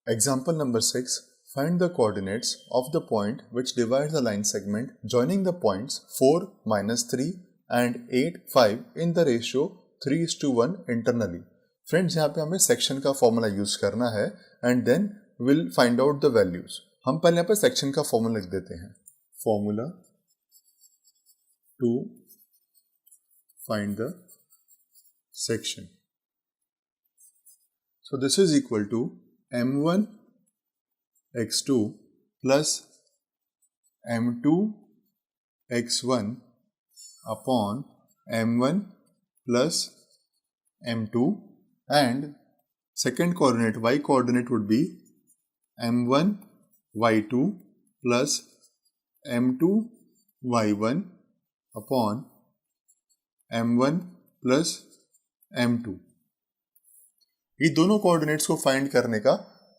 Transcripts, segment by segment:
Example number 6. Find the coordinates of the point which divides the line segment joining the points 4, -3 and 8, 5 in the ratio 3:1 internally. Friends यहाँ पे हमें section का formula use करना है and then will find out the values. हम पहले यहाँ पे सेक्शन का फॉर्मूला लिख देते हैं. Formula to find the section. So this is equal to m1 x2 plus m2 x1 upon m1 plus m2, and second coordinate y coordinate would be m1 y2 plus m2 y1 upon m1 plus m2. ये दोनों coordinates को find करने का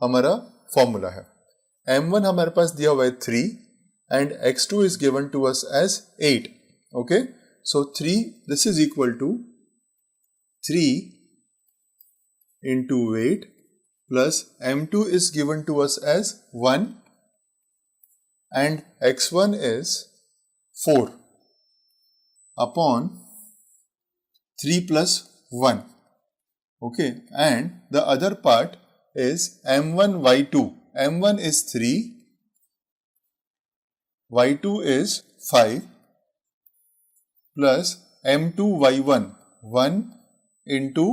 हमारा formula है. m1 हमारे पास दिया हुआ है 3 and x2 is given to us as 8. Okay, so 3 this is equal to 3 into 8 plus m2 is given to us as 1 and x1 is 4 upon 3 plus 1. Okay, and the other part is m1 y2. m1 is 3, y2 is 5 plus m2 y1 1 into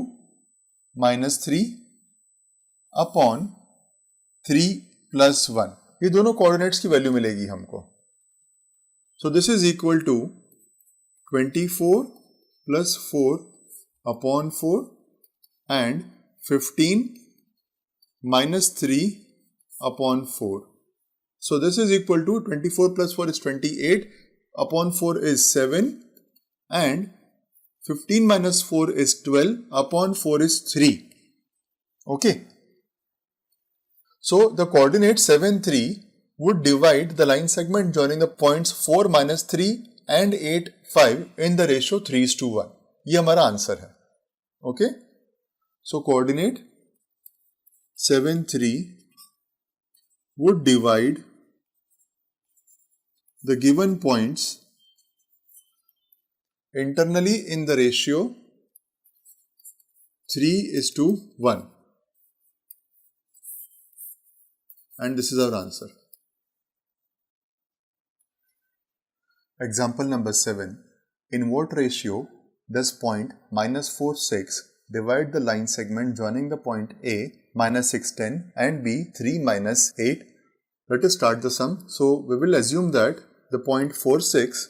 -3 upon 3 plus 1. ये दोनों coordinates की value मिलेगी हमको. So this is equal to 24 plus 4 upon 4 and 15 minus 3 upon 4. So this is equal to 24 plus 4 is 28 upon 4 is 7 and 15 minus 4 is 12 upon 4 is 3. Okay. So the coordinate 7, 3 would divide the line segment joining the points 4, -3 and 8, 5 in the ratio 3:1. ये हमारा answer है. Okay. So coordinate 7, 3 would divide the given points internally in the ratio 3:1, and this is our answer. Example number 7. In what ratio does point -4, 6 divide the line segment joining the point A -6, 10 and B 3 -8. Let us start the sum. So we will assume that the point 4, 6,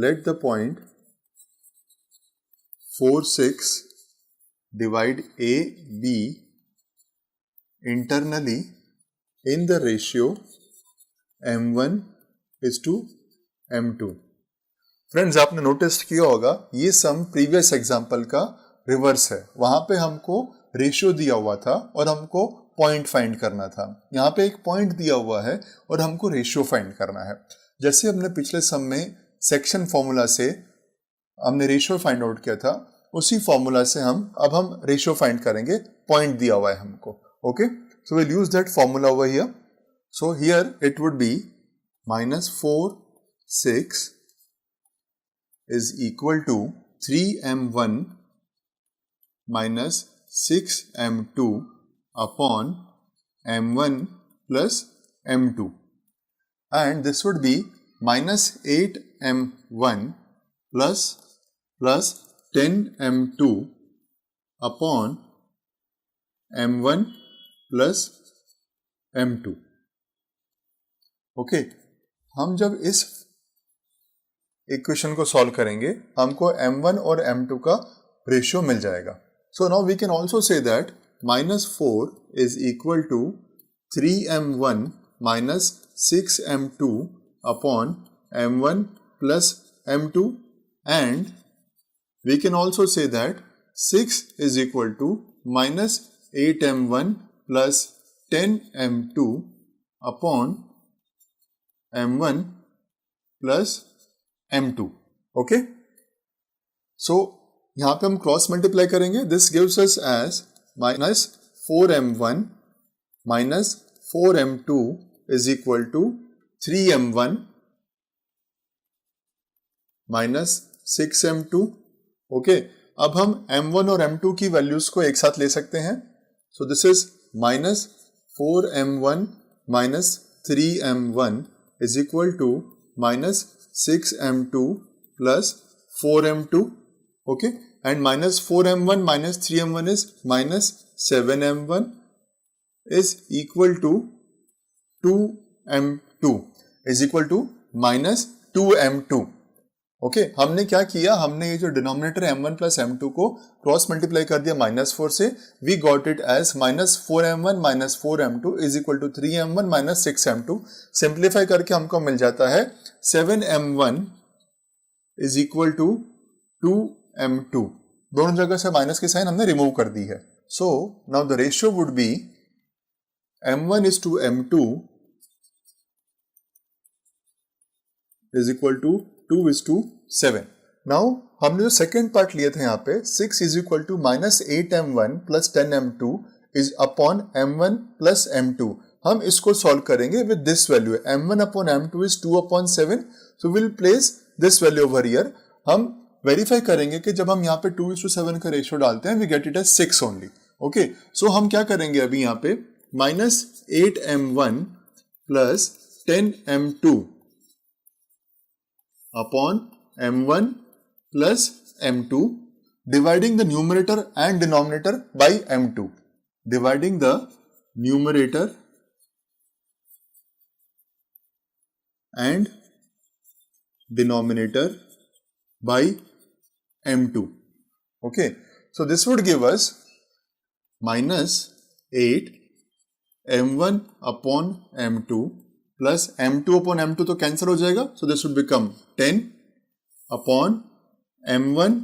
let the point 4, 6 divide A, B internally in the ratio m1 is to m2. Friends, आपने notice किया होगा ये सम previous example का reverse है. वहां पे हमको ratio दिया हुआ था और हमको पॉइंट फाइंड करना था. यहाँ पे एक पॉइंट दिया हुआ है और हमको रेशियो फाइंड करना है. जैसे हमने पिछले सम में सेक्शन फॉर्मूला से हमने रेशियो फाइंड आउट किया था, उसी फॉर्मूला से अब हम रेशियो फाइंड करेंगे. पॉइंट दिया हुआ है हमको. Okay, so will use that formula over here. So here it would be -4, 6 is equal to 3m1 minus 6m2 upon m1 plus m2, and this would be -8m1 plus 10m2 upon m1 plus m2. Okay, हम जब इस equation को solve करेंगे हमको m1 और m2 का ratio मिल जाएगा. So now we can also say that -4 is equal to 3m1 minus 6m2 upon m1 plus m2, and we can also say that 6 is equal to -8m1 plus 10m2 upon m1 plus m2. Okay, so यहां पे हम cross multiply करेंगे. This gives us as -4m1 minus 4m2 is equal to 3m1 minus 6m2. Okay, अब हम m1 और m2 की values को एक साथ ले सकते हैं. So this is minus 4m1 minus 3m1 is equal to minus 6m2 plus 4m2. Okay, and minus 4m1 minus 3m1 is minus 7m1 is equal to 2m2 is equal to minus 2m2. Okay, हमने क्या किया, हमने ये जो denominator m1 plus m2 को cross multiply कर दिया -4 से. We got it as minus 4m1 minus 4m2 is equal to 3m1 minus 6m2. Simplify करके हमको मिल जाता है 7m1 is equal to 2m2. दोनों जगह से माइनस की साइन हमने रिमूव कर दी है. So now the ratio would be m1 is to m2 is equal to 2 is to 7. Now हमने जो सेकेंड पार्ट लिए थे यहाँ पे 6 is equal to minus 8m1 plus 10m2 is upon m1 plus m2. हम इसको सॉल्व करेंगे with this value. m1 upon m2 is 2 upon 7. So we'll place this value over here. हम वेरीफाई करेंगे कि जब हम यहाँ पे 2 is to 7 का रेशियो डालते हैं we get it as 6 only. Okay, so हम क्या करेंगे अभी यहाँ पे minus 8m1 plus 10m2 upon m1 plus m2 dividing the numerator and denominator by m2. Dividing the numerator and denominator by m2. Okay, so this would give us minus 8 m1 upon m2 plus m2 upon m2 तो cancel हो जाएगा. So this would become 10 upon m1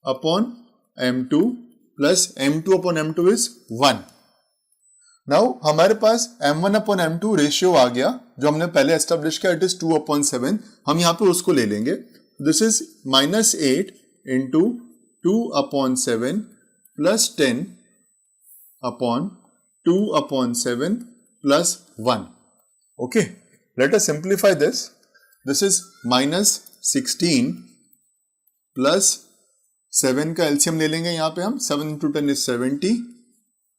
upon m2 plus m2 upon m2 is 1. Now हमारे पास m1 upon m2 ratio आ गया जो हमने पहले establish किया. It is 2 upon 7. हम यहाँ पे उसको ले लेंगे. This is minus 8 into 2 upon 7 plus 10 upon 2 upon 7 plus 1. Okay, let us simplify this. This is minus 16 plus 7 का LCM ले लेंगे यहाँ पे हम. 7 into 10 is 70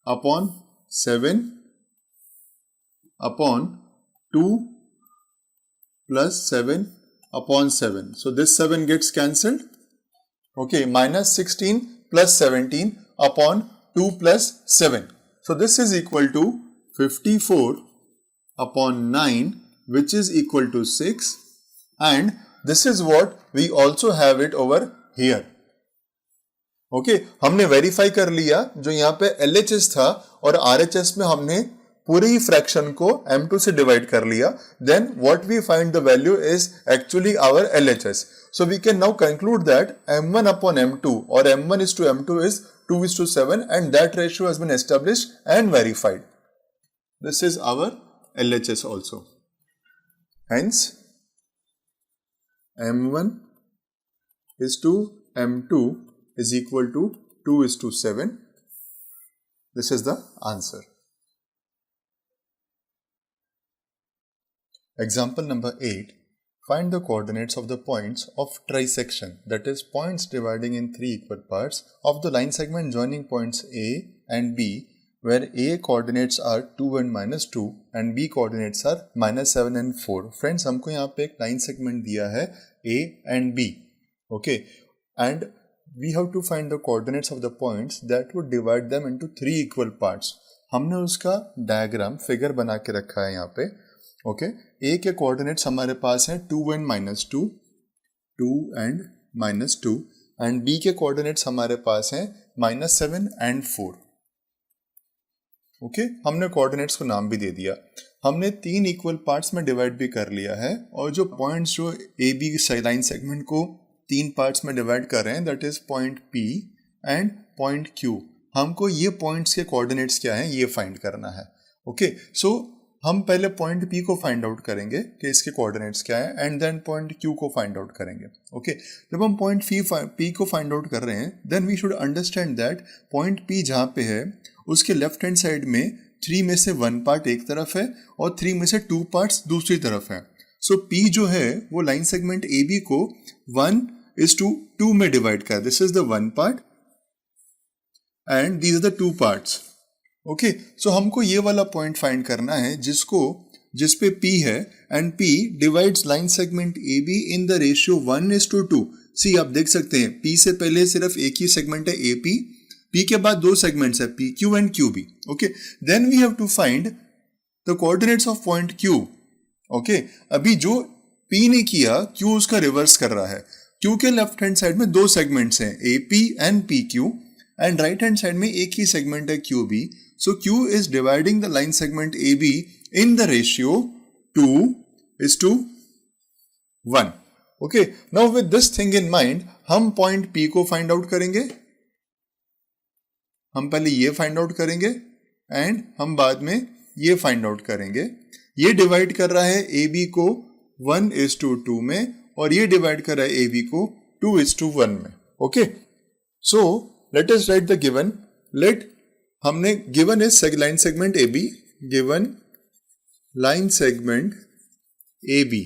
upon 7 upon 2 plus 7 upon 7. So this 7 gets cancelled. Okay, minus 16 plus 17 upon 2 plus 7. So this is equal to 54 upon 9 which is equal to 6, and this is what we also have it over here. Okay, हमने verify कर लिया जो यहाँ पे LHS था और RHS में हमने पूरे ही फ्रैक्शन को m2 से डिवाइड कर लिया. Then what we find the value is actually our LHS. So we can now conclude that m1 upon m2 or m1 is to m2 is 2 is to 7, and that ratio has been established and verified. This is our LHS also. Hence, m1 is to m2 is equal to 2 is to 7. This is the answer. Example number 8. Find the coordinates of the points of trisection, that is points dividing in 3 equal parts of the line segment joining points A and B, where A coordinates are 2 and minus 2 and B coordinates are minus 7 and 4. Friends, हमको यहाँ पे एक line segment दिया है A and B. Okay, and we have to find the coordinates of the points that would divide them into 3 equal parts. हमने उसका diagram figure बना के रखा है यहाँ पे. Okay, A के कोऑर्डिनेट्स हमारे पास हैं 2 and minus 2, 2 and minus 2, and B के कोऑर्डिनेट्स हमारे पास हैं minus 7 and 4. ओके, हमने कोऑर्डिनेट्स को नाम भी दे दिया. हमने 3 इक्वल पार्ट्स में डिवाइड भी कर लिया है, और जो पॉइंट्स जो ए बी लाइन सेगमेंट को 3 पार्ट्स में डिवाइड कर रहे हैं, that is point P and point Q. हमको ये पॉइंट्स के कोऑर्डिनेट्स क्या हैं ये फाइंड करना है. ओके, सो हम पहले पॉइंट पी को फाइंड आउट करेंगे कि इसके कोऑर्डिनेट्स क्या है, एंड देन पॉइंट क्यू को फाइंड आउट करेंगे. ओके, जब हम पॉइंट पी को फाइंड आउट कर रहे हैं, then we should understand that point P जहाँ पे है उसके लेफ्ट हैंड साइड में 3 में से 1 पार्ट एक तरफ है और 3 में से 2 पार्ट्स दूसरी तरफ है। सो P जो है वो लाइन सेगमेंट AB को 1:2 में डिवाइड कर, this is the 1 part and these are the 2 parts. Okay, so हमको ये वाला पॉइंट फाइंड करना है जिस पे P है and P divides line segment AB in the ratio 1:2। See आप देख सकते हैं P से पहले सिर्फ एक ही सेगमेंट है AP, P के बाद 2 सेगमेंट्स है PQ and QB। Okay, then we have to find the coordinates of point Q। Okay, अभी जो P ने किया Q उसका रिवर्स कर रहा है। Q के लेफ्ट हैंड साइड में 2 सेगमेंट्स हैं AP and PQ and right hand side में एक ही सेगमेंट है QB। So Q is dividing the line segment AB in the ratio 2:1. Okay, now with this thing in mind, हम point P को find out करेंगे। हम पहले ये find out करेंगे and हम बाद में ये find out करेंगे। ये divide कर रहा है AB को 1:2 में और ये divide कर रहा है AB को 2:1 में। Okay, so let us write the given. हमने given is line segment AB, given line segment AB,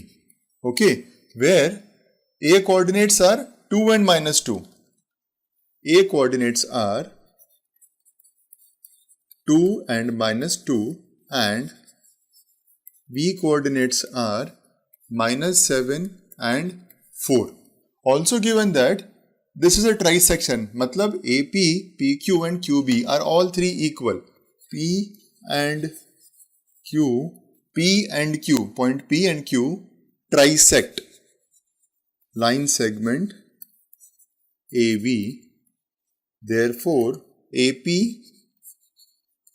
okay, where A coordinates are 2 and -2. A coordinates are 2 and -2 and B coordinates are -7 and 4. Also given that this is a trisection, मतलब AP, PQ and QB are all three equal. P and Q, point P and Q trisect line segment AB. Therefore, AP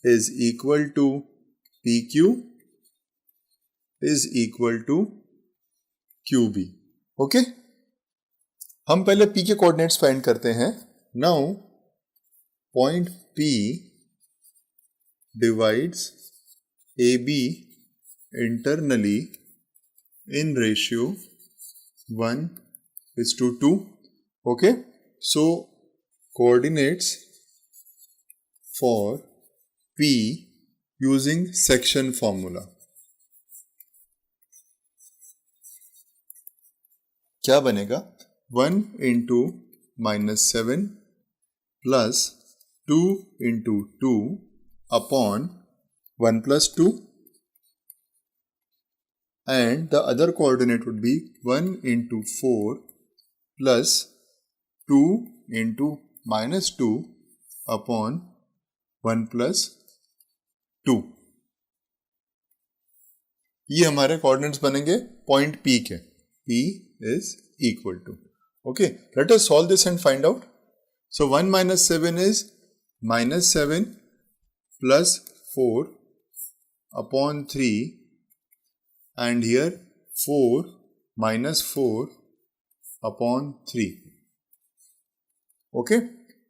is equal to PQ is equal to QB. Okay? हम पहले P के coordinates find करते हैं। Now point P divides AB internally in ratio 1:2। Okay, so coordinates for P using section formula क्या बनेगा? 1 into -7 plus 2 into 2 upon 1 plus 2 and the other coordinate would be 1 into 4 plus 2 into -2 upon 1 plus 2। ये हमारे coordinates बनेंगे point P के। P is equal to, okay, let us solve this and find out. So 1 minus 7 is -7 plus 4 upon 3 and here 4 minus 4 upon 3. Okay,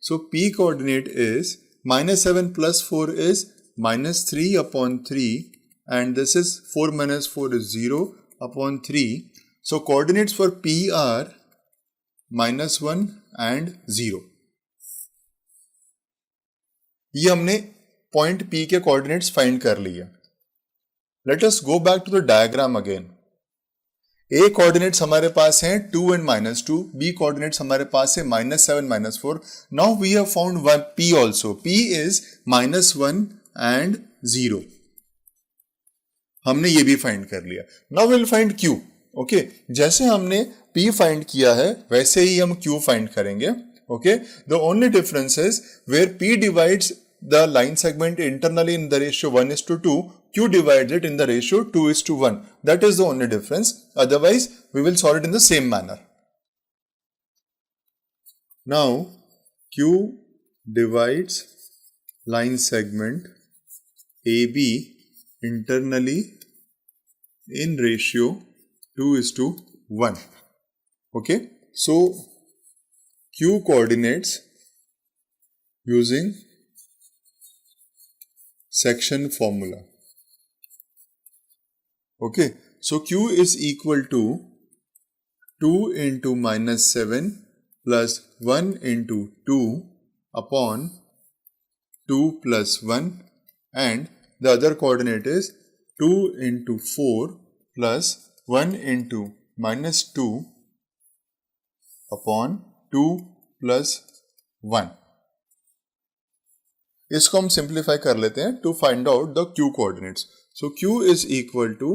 so P coordinate is -7 plus 4 is -3 upon 3 and this is 4 minus 4 is 0 upon 3. So coordinates for P are -1 and 0. ये हमने point P के coordinates find कर लिए। Let us go back to the diagram again. A coordinates हमारे पास हैं 2 and -2, B coordinates हमारे पास है -7 -4। Now we have found P also. P is -1 and 0। हमने ये भी फाइंड कर लिया। Now will find Q। Okay, जैसे हमने P फाइंड किया है वैसे ही हम Q फाइंड करेंगे। Okay, the only difference is where P divides the line segment internally in the ratio 1:2, Q divides it in the ratio 2:1. That is the only difference. Otherwise, we will solve it in the same manner. Now, Q divides line segment AB internally in ratio 2:1. Okay, so Q coordinates using section formula. Okay, so Q is equal to 2 into -7 plus 1 into 2 upon 2 plus 1 and the other coordinate is 2 into 4 plus 1 into minus 2 upon 2 plus 1. इसको हम simplify कर लेते हैं to find out the q coordinates. So q is equal to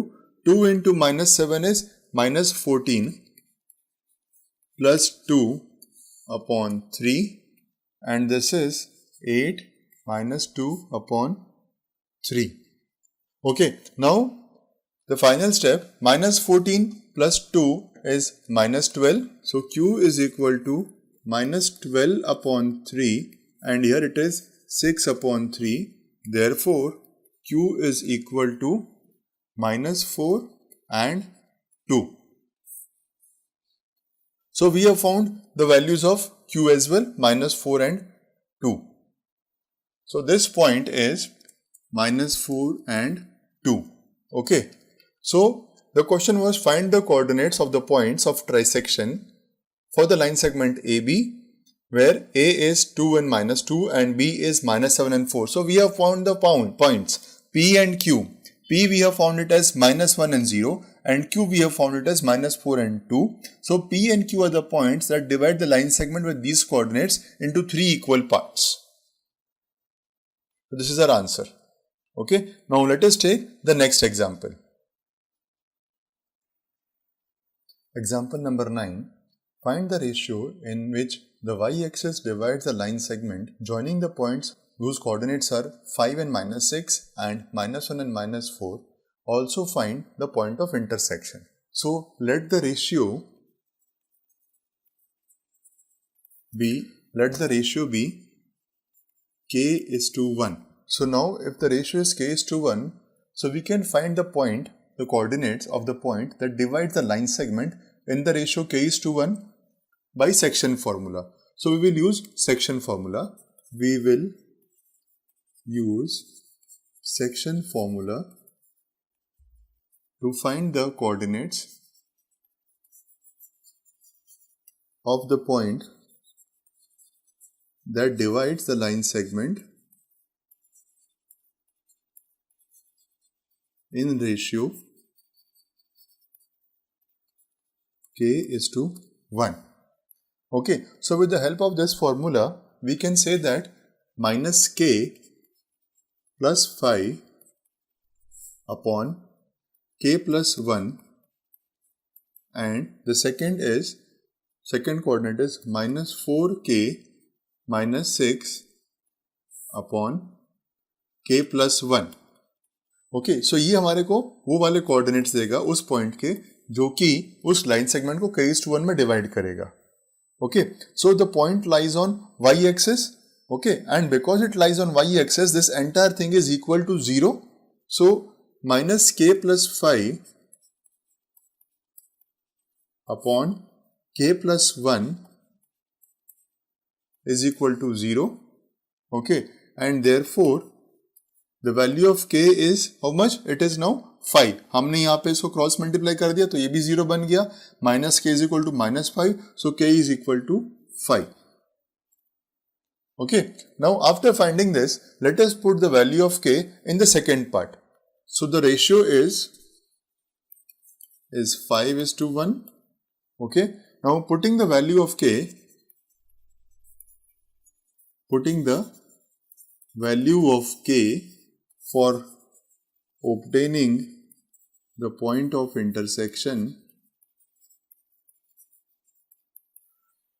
2 into minus 7 is minus 14 plus 2 upon 3 and this is 8 minus 2 upon 3. Okay, now the final step, minus 14 plus 2 is minus 12. So q is equal to minus 12 upon 3 and here it is 6 upon 3. Therefore, q is equal to minus 4 and 2. So we have found the values of q as well, minus 4 and 2. So this point is minus 4 and 2. Okay. So the question was find the coordinates of the points of trisection for the line segment AB where A is 2 and minus 2 and B is minus 7 and 4. So we have found the points P and Q. P we have found it as minus 1 and 0 and Q we have found it as minus 4 and 2. So P and Q are the points that divide the line segment with these coordinates into 3 equal parts. So this is our answer. Okay, now let us take the next example. Example number 9. Find the ratio in which the y-axis divides the line segment joining the points whose coordinates are 5 and minus 6 and minus 1 and minus 4. Also find the point of intersection. So let the ratio be k is to 1. So now if the ratio is k is to 1, so we can find the coordinates of the point that divides the line segment in the ratio k is to 1 by section formula. So we will use section formula. We will use section formula to find the coordinates of the point that divides the line segment in ratio k is to 1. Okay, so with the help of this formula, we can say that minus k plus 5 upon k plus 1 and the second coordinate is minus 4k minus 6 upon k plus 1. Okay, so ये हमारे को वो वाले coordinates देगा उस point के जो कि उस लाइन सेगमेंट को k is to 1 में डिवाइड करेगा. Okay, so the point lies on y-axis. Okay, and because it lies on y-axis, this entire thing is equal to 0. So minus k plus 5 upon k plus 1 is equal to 0. Okay, and therefore the value of k is how much? It is now 5. हमने यहाँ पे इसको cross multiply कर दिया तो ये भी 0 बन गया. Minus k is equal to minus 5. So k is equal to 5. Okay, now after finding this, let us put the value of k in the second part. So the ratio is 5 is to 1. Okay, now putting the value of k for obtaining the point of intersection.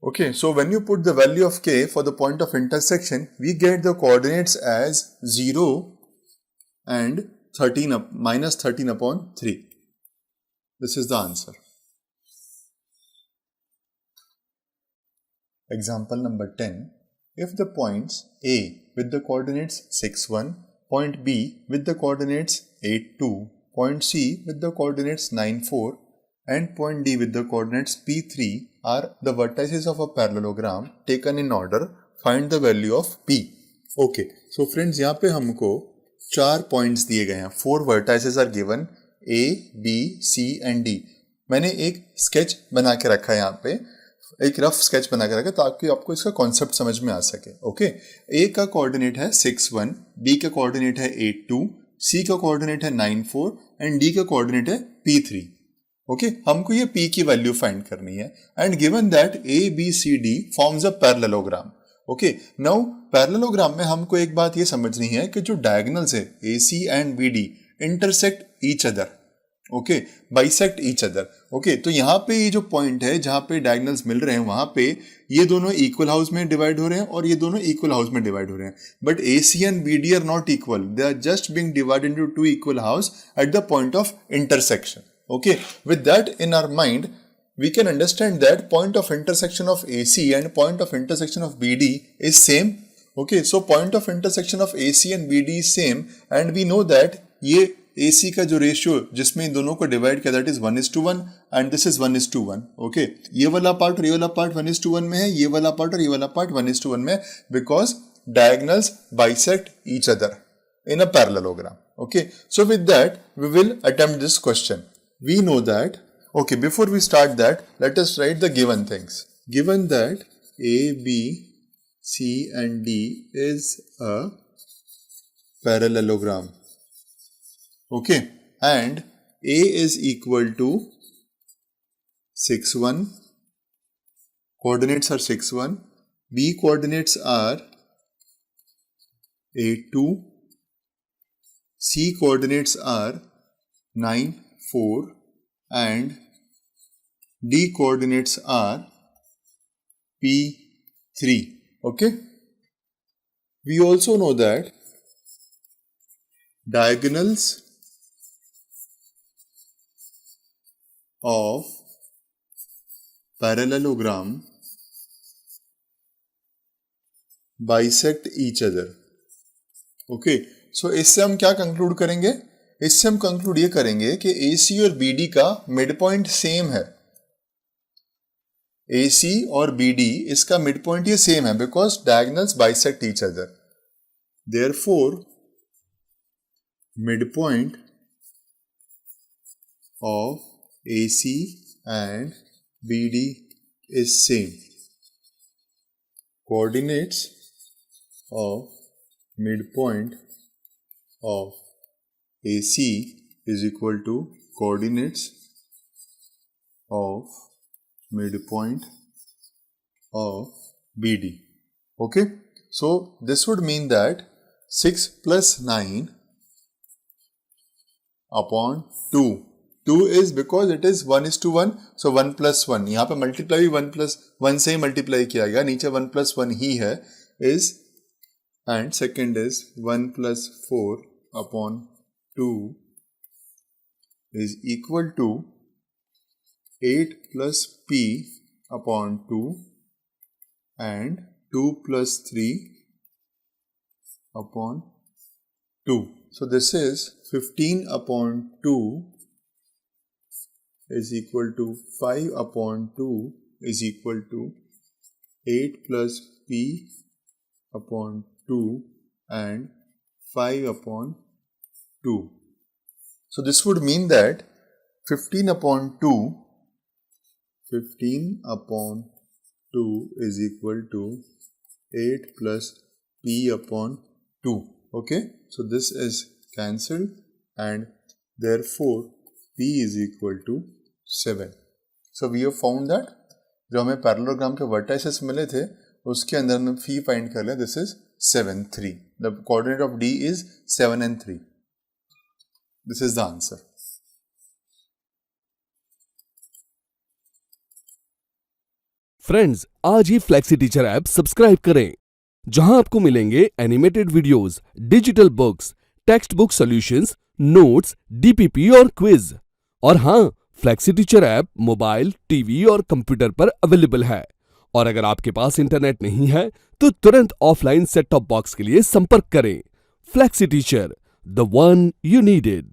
Okay, so when you put the value of k for the point of intersection, we get the coordinates as 0 and minus 13 upon 3. This is the answer. Example number 10. If the points A with the coordinates 6, 1, point B with the coordinates 8, 2, point C with the coordinates 9, 4 and point D with the coordinates P3 are the vertices of a parallelogram taken in order, find the value of P. Okay, so friends यहाँ पे हमको 4 points दिए गए हैं. 4 vertices are given A, B, C and D. मैंने एक sketch बना के रखा है यहाँ पे, एक रफ स्केच बना के रखा ताकि आपको इसका कॉन्सेप्ट समझ में आ सके. ओके, ए का कोऑर्डिनेट है 6, 1, बी का कोऑर्डिनेट है 8, 2, सी का कोऑर्डिनेट है 9 4 एंड डी का कोऑर्डिनेट है P3। ओके, हमको ये P की वैल्यू फाइंड करनी है and given that ABCD forms a parallelogram. Okay, now parallelogram में हमको एक बात ये समझनी है कि जो डायगोनल्स है AC and BD intersect each other, okay, bisect each other. Okay, तो यहाँ पे ये जो पॉइंट है जहाँ पे डायगोनल्स मिल रहे हैं वहां पे ये दोनों इक्वल हाउस में डिवाइड हो रहे हैं और ये दोनों इक्वल हाउस में डिवाइड हो रहे हैं, but AC and BD are not equal, they are just being divided into two equal halves at the point of intersection. Okay, with that in our mind, we can understand that point of intersection of AC and point of intersection of BD is same. Okay, so point of intersection of AC and BD is same and we know that ये AC का जो ratio जिसमें इन दोनों को divide किया that is 1:1 and this is 1:1. Okay, ये वाला part और ये वाला पार्ट 1:1 में है, ये वाला पार्ट और ये वाला पार्ट 1:1 में, because diagonals bisect each other in a parallelogram. Okay, so with that we will attempt this question. We know that, okay, before we start that, let us write the given things. Given that A, B, C and D is a parallelogram, okay, and A is equal to 6 1, coordinates are 6 1, B coordinates are 8 2, C coordinates are 9 4 and D coordinates are P3. Okay, we also know that diagonals of parallelogram bisect each other. Okay, so इससे हम क्या conclude करेंगे? इससे हम conclude ये करेंगे कि AC और BD का मिड पॉइंट सेम है। AC और BD इसका मिड पॉइंट ये सेम है because diagonals bisect each other, therefore mid point of AC and BD is same. Coordinates of mid point of AC is equal to coordinates of midpoint of BD. Okay, so this would mean that 6 plus 9 upon 2. 2 is because it is 1:1, so 1 plus 1. यहाँ पे multiply 1 plus 1 से ही multiply किया गया, नीचे 1 plus 1 ही है, is, and second is 1 plus 4 upon 2 is equal to 8 plus P upon 2 and 2 plus 3 upon 2. So this is 15 upon 2 is equal to 5 upon 2 is equal to 8 plus P upon 2 and 5 upon 2. So this would mean that 15 upon 2 is equal to 8 plus P upon 2. Okay, so this is cancelled and therefore P is equal to 7. So we have found that जो हमें parallelogram के vertices मिले थे उसके अंदर हम फी find कर लें, this is 7 3. The coordinate of D is 7 and 3. This is the answer. Friends, आज ही फ्लेक्सी टीचर ऐप सब्सक्राइब करें, जहां आपको मिलेंगे animated videos, digital books, text book solutions, notes, DPP और क्विज। और हां, flexi teacher app mobile, TV और computer पर अवेलेबल है। और अगर आपके पास इंटरनेट नहीं है तो तुरंत ऑफलाइन सेट टॉप बॉक्स के लिए संपर्क करें। Flexi teacher, the one you needed.